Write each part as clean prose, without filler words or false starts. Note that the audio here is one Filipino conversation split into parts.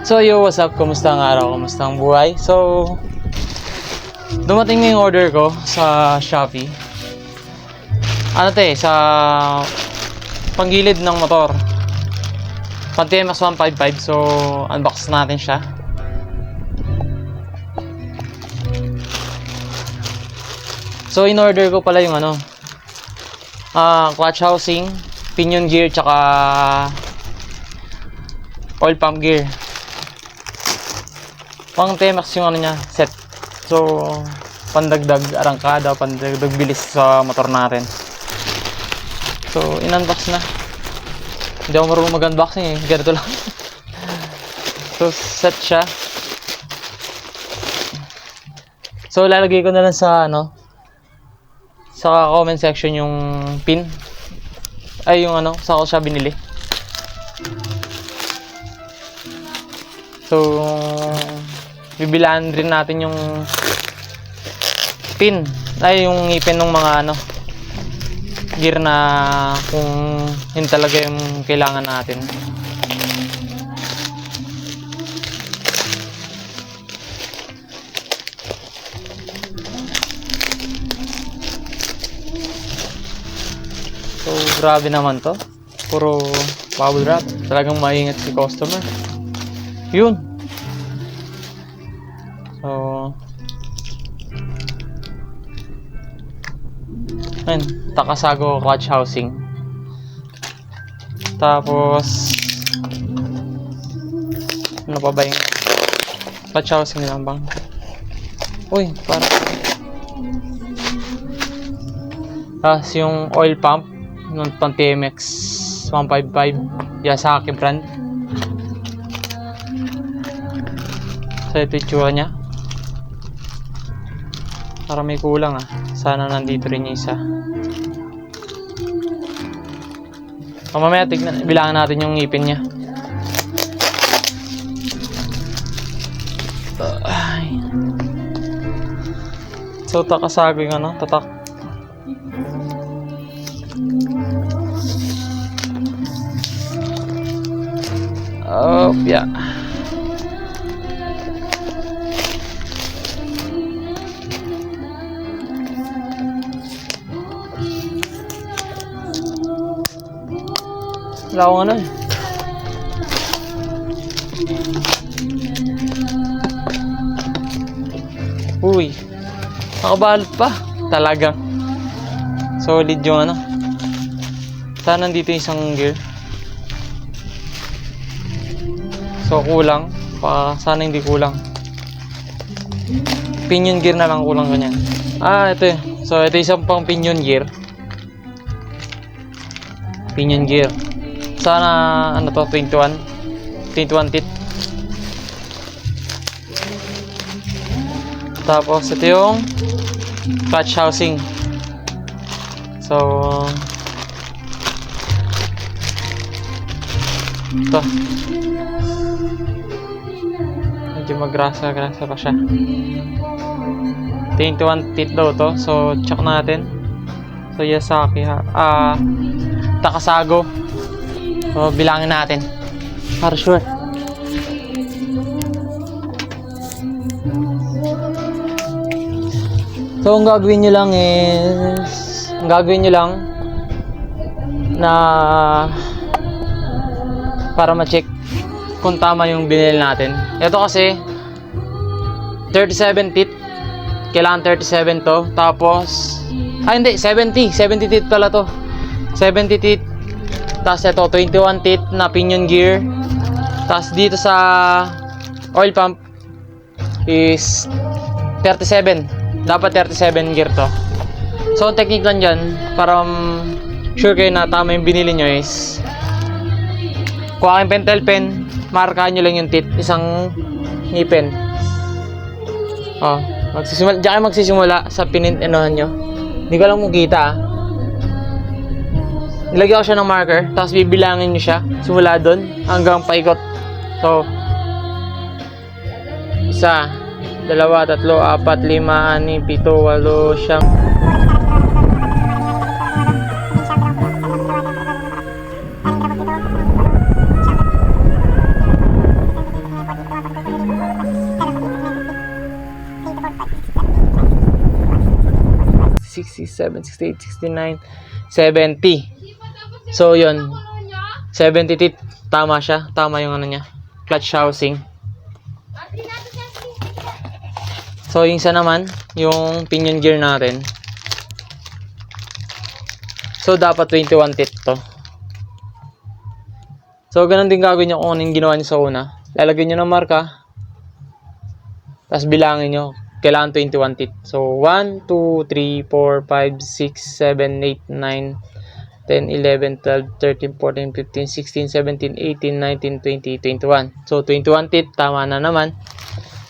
So yo, what's up? Kumusta ang araw? Kumusta ang buhay? So, dumating na yung order ko sa Shopee. Ano to sa panggilid ng motor. Pang TMX 155. So, unbox natin siya. So, in order ko pala yung clutch housing, pinion gear, tsaka oil pump gear. Pang TMX yung niya, set. So, pandagdag arangkada, pandagdag bilis sa motor natin. So, in-unbox na. Hindi ako marunong mag-unboxing eh. Ganito lang. So, set siya. So, lalagay ko na lang sa sa comment section yung pin. Ay, yung sa ako siya binili. So, bibilaan rin natin yung pin. Ay, yung ngipin ng mga gear na kung yun talaga yung kailangan natin. So, grabe naman to. Puro bubble wrap. Talagang maingat si customer. Yun. So, ayun, Takasago clutch housing. Tapos, ano pa ba yung clutch housing lang bang? Uy, parang tapos yung oil pump ng pang TMX 155 Yasaki brand. So, ito yung tsura nya. Para may kulang sana nandito rin yung isa. Mamaya bilangan natin yung ngipin nya. So, Takasago yung tatak. Oh, yeah. Wala akong Uy, nakabalot pa. Talagang solid yung sana nandito yung isang gear. So, kulang. Sana hindi kulang. Pinion gear na lang kulang ganyan. Ito eh. So, ito isang pang pinion gear. Pinion gear. Sana, 21 teeth. Tapos, ito yung clutch housing. So, ito. Medyo magrasa pa siya. 21 teeth daw to. So, check natin. So, Yasaki Takasago. So, bilangin natin. Para sure. So, ang gagawin nyo lang is na para ma-check kung tama yung binili natin. Ito kasi 37 teeth. Kailangan 37 to. Tapos hindi, 70 teeth pala to. 70 teeth. Tapos ito 21 teeth na pinion gear. Tapos dito sa oil pump is 37. Dapat 37 gear to. So, technique lang dyan para sure kayo na tama yung binili nyo is kuha kayong pentel pen, markahan nyo lang yung teeth, isang ngipin. Diyan kayo magsisimula sa pinintenohan nyo. Hindi ko lang makita Nilagyan ko siya ng marker, tapos bibilangin nyo siya simula doon hanggang paikot. So, 1, 2, 3, 4, 5, 6, 7, 8, 9. 67, 68, 69, 70. So, yun. 70 teeth. Tama siya. Tama yung ano niya. Clutch housing. So, yung isa naman, yung pinion gear natin. So, dapat 21 teeth to. So, ganun din gagawin nyo kung anong ginawa nyo sa una. Lalagyan nyo ng marka. Tapos bilangin nyo. Kailangan 21 teeth. So, 1, 2, 3, 4, 5, 6, 7, 8, 9, 10, 11, 12, 13, 14, 15, 16, 17, 18, 19, 20, 21. So, 21 teeth. Tama na naman.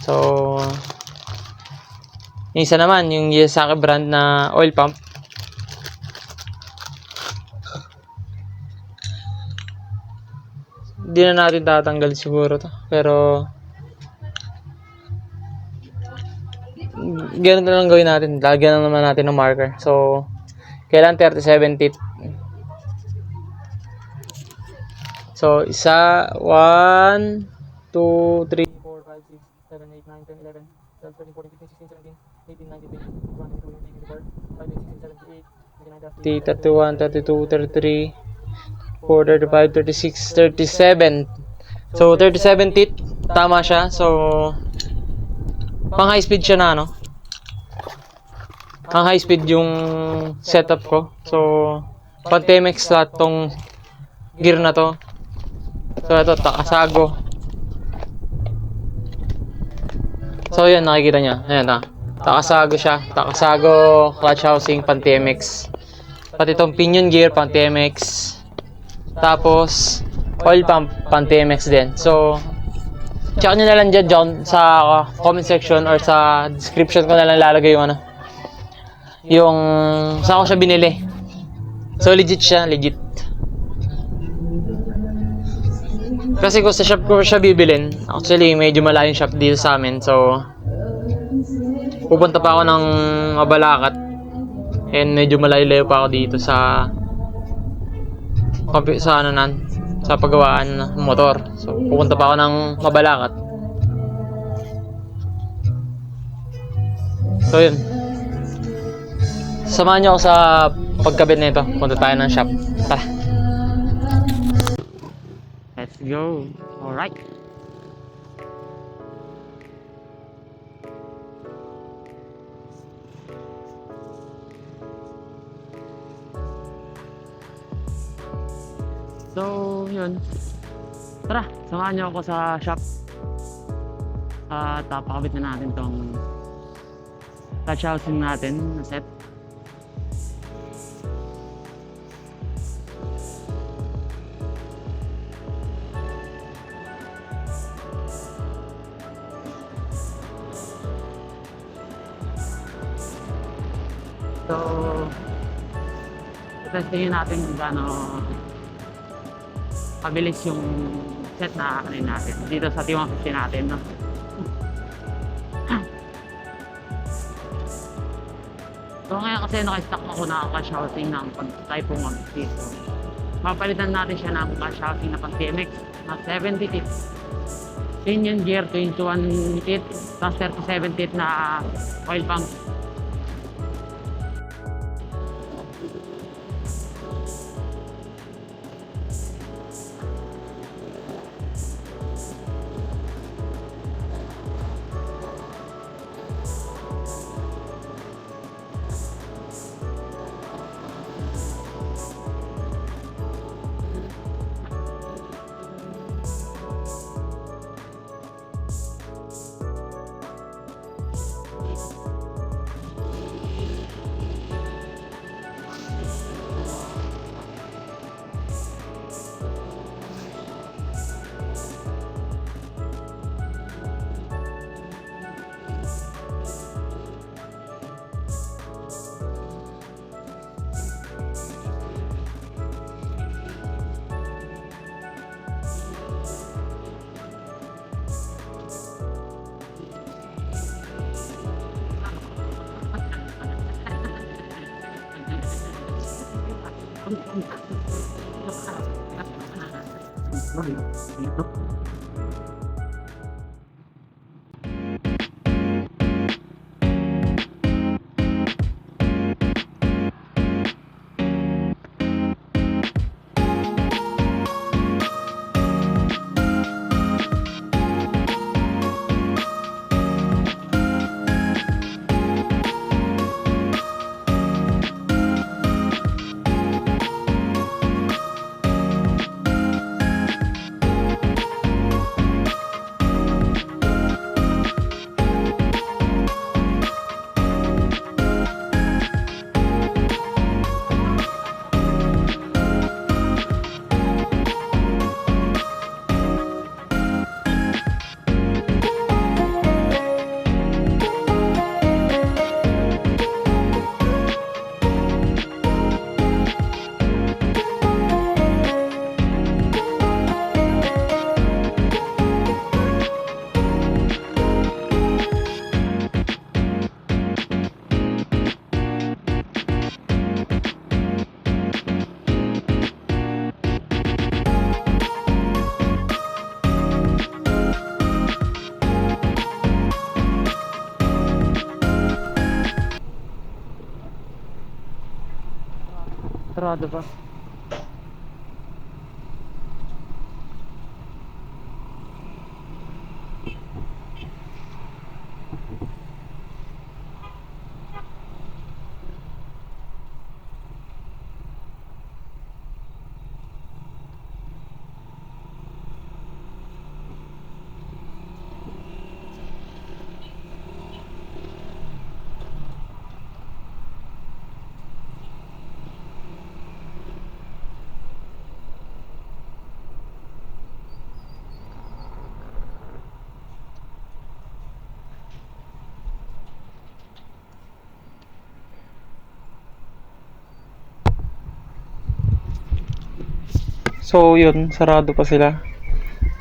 So, yung isa naman, yung Yasaki brand na oil pump. Hindi na natin tatanggal siguro to. Pero, ganun na lang gawin natin. Lagyan na naman natin ng marker. So, kailan 37 teeth. So, isa, 1, 2, 3, 4, 5, 6, 7, 8, 9, 10, 11, 12, 13, 14, 15, 16, 17, 18, 19, 20, 21, 22, 23, 24, 25, 26, 27, 28, 29, 30, 31, 32, 33, 34, 35, 36, 37. So, 37 teeth. Tama siya. So, pang high speed siya na, no? Pang high speed yung setup ko. So, pang TMX lahat tong gear na to. So, ito, Takasago. So, yan, nakikita nyo. Ayan, Takasago siya. Takasago, clutch housing, pang TMX. Pati itong pinion gear, pang TMX. Tapos, oil pump, pang TMX din. So, check nyo na lang dyan sa comment section or sa description ko na lang lalagay yung ano. Yung, saan ko siya binili. So, legit siya, legit. Kasi kung sa shop ko siya bibilin, actually, medyo malayong shop dito sa amin. So, pupunta pa ako ng Mabalacat. And medyo malayo-layo pa ako dito sa ano nan, sa paggawaan ng motor. So, pupunta pa ako ng Mabalacat. So, yun. Samahan niyo ako sa pagkabit nito. Punta tayo ng shop. Tara. Let's go. Alright. So, yun. Tara, samahan niyo ako sa shop. At pakabit na natin tong clutch housing natin na set. So, testingin natin kung gaano pabilis yung set na kanin natin dito sa T150 natin, no? So ngayon kasi naka-stock ako na clutch housing ng Type 150. So, mapalitan natin siya ng clutch housing na pang TMX na 70 teeth. Pinion gear 21 teeth plus 37 teeth na oil pump. Sarado pa. So yun, sarado pa sila.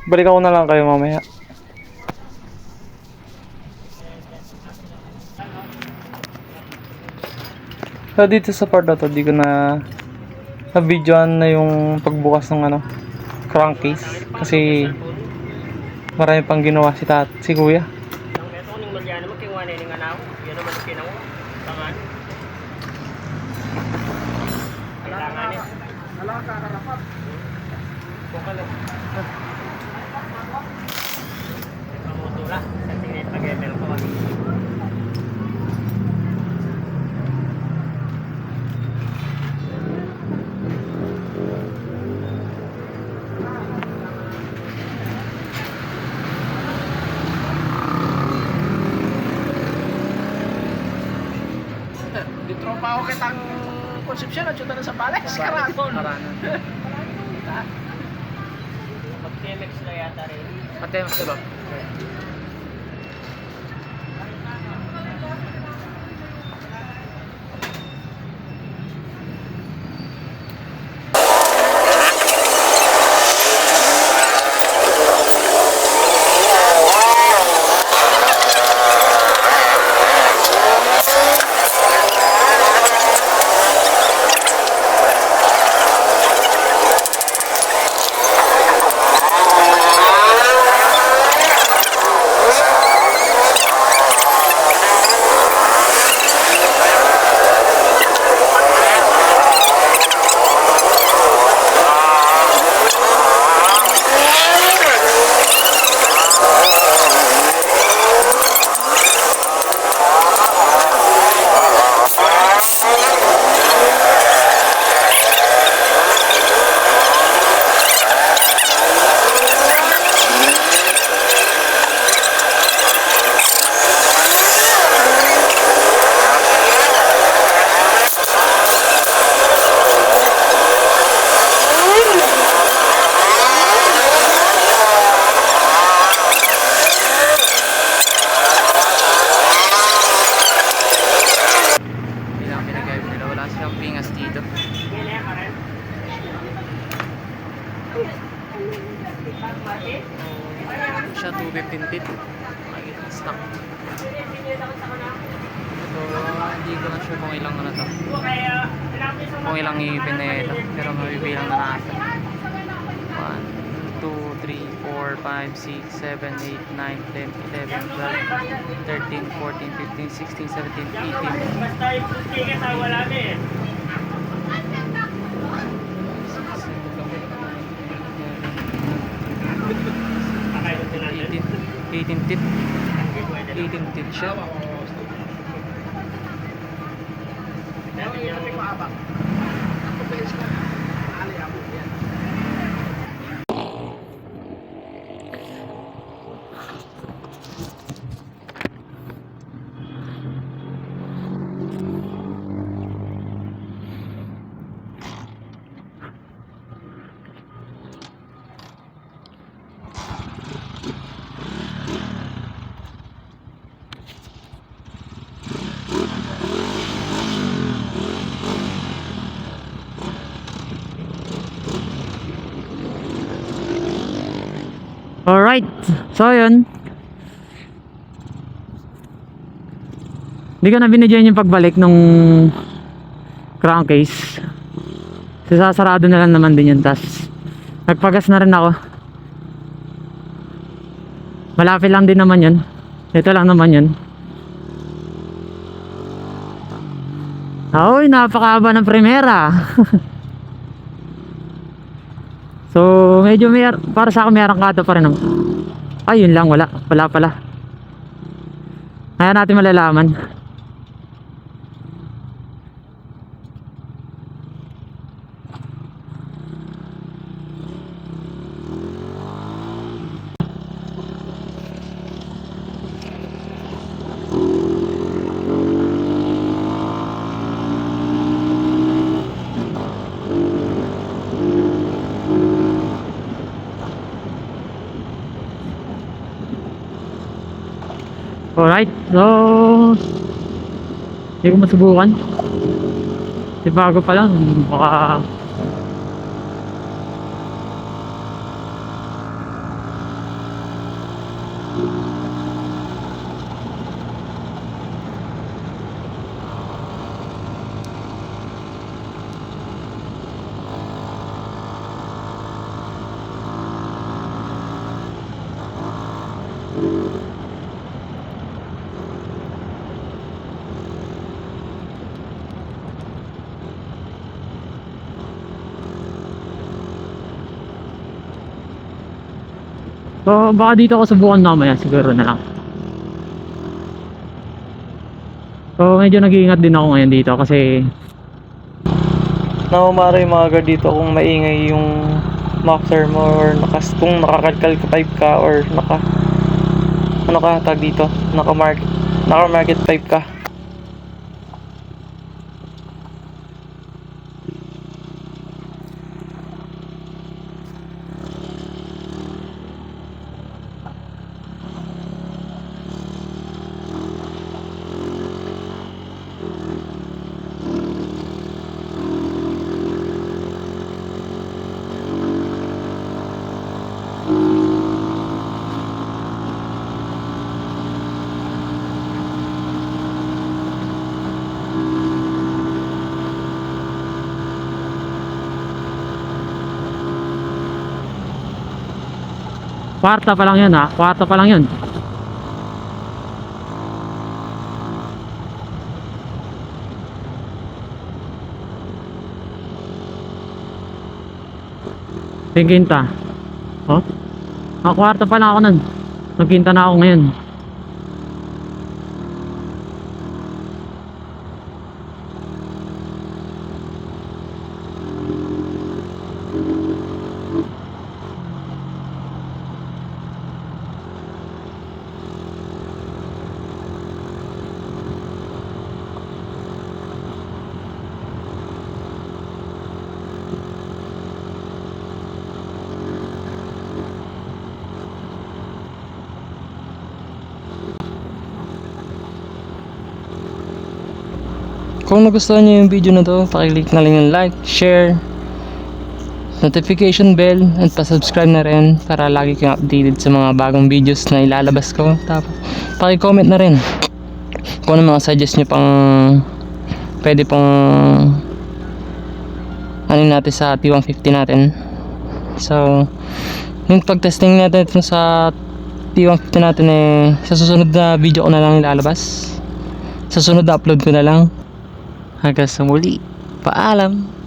Balik ako na lang kayo mamaya. So dito sa part na to, di ko na na-videoan na yung pagbukas ng ano, crankcase. Kasi marami pang ginawa si kuya. Ito ning Mariana magkiwa na ning anaw. Yan naman kinaw. Tangan. Kailangan ni. Ala ka karapat. Bukalo. Pamutula. Sa tingin pag-email ko. Tropa ako kitang konsepsyon at yun na sa Balex, Karagon. Karagon. Mag-TMX na yata rin. Matemas diba? Siya 215 tit. Stock. So, hindi ko na sure kung ilang ano to. Kung ilang ipin na ito. Pero mabibilang na nasa. 1, 2, 3, 4, 5, 6, 7, 8, 9, 10, 11, 12, 13, 14, 15, 16, 17, 18. Basta yung ticket wala na eh. 18 tit. 18 tit siya. Alright, so yun. Hindi ko na binidyan yung pagbalik nung crankcase. Sasarado na lang naman din yun. Tas nagpagas na rin ako. Malapit lang din naman yun. Ito lang naman yun. Ay, napakahaba ng primera. So, medyo may, para sa akin may arangkada pa rin. No? Ay, yun lang, wala. Wala pala. Kaya natin malalaman. Alright, so hindi ko masubukan. Kasi bago pa lang, baka so, baka dito ako subukan mamaya, siguro na lang. So, medyo nag-iingat din ako ngayon dito kasi namamara yung mga guard dito kung maingay yung maxer mo or kung nakakalkal ka 5 ka or ano ka tag dito, naka-market 5 ka. Kwarta pa lang yun ha, kwarta pa lang yun. Tingkinta. Oh? Kwarta pa lang ako nun. Nagkinta na ako ngayon. Kung nagustuhan niyo yung video na to, pakiclick na lang yung like, share, notification bell, at pa-subscribe na rin para lagi kang updated sa mga bagong videos na ilalabas ko. Tapos, paki-comment na rin kung ano mga suggest nyo pang pwede pang ano natin sa T150 natin. So, yung pag-testing natin sa T150 natin sa susunod na video ko na lang ilalabas. Sa susunod na upload ko na lang. Hanggang sa muli, paalam!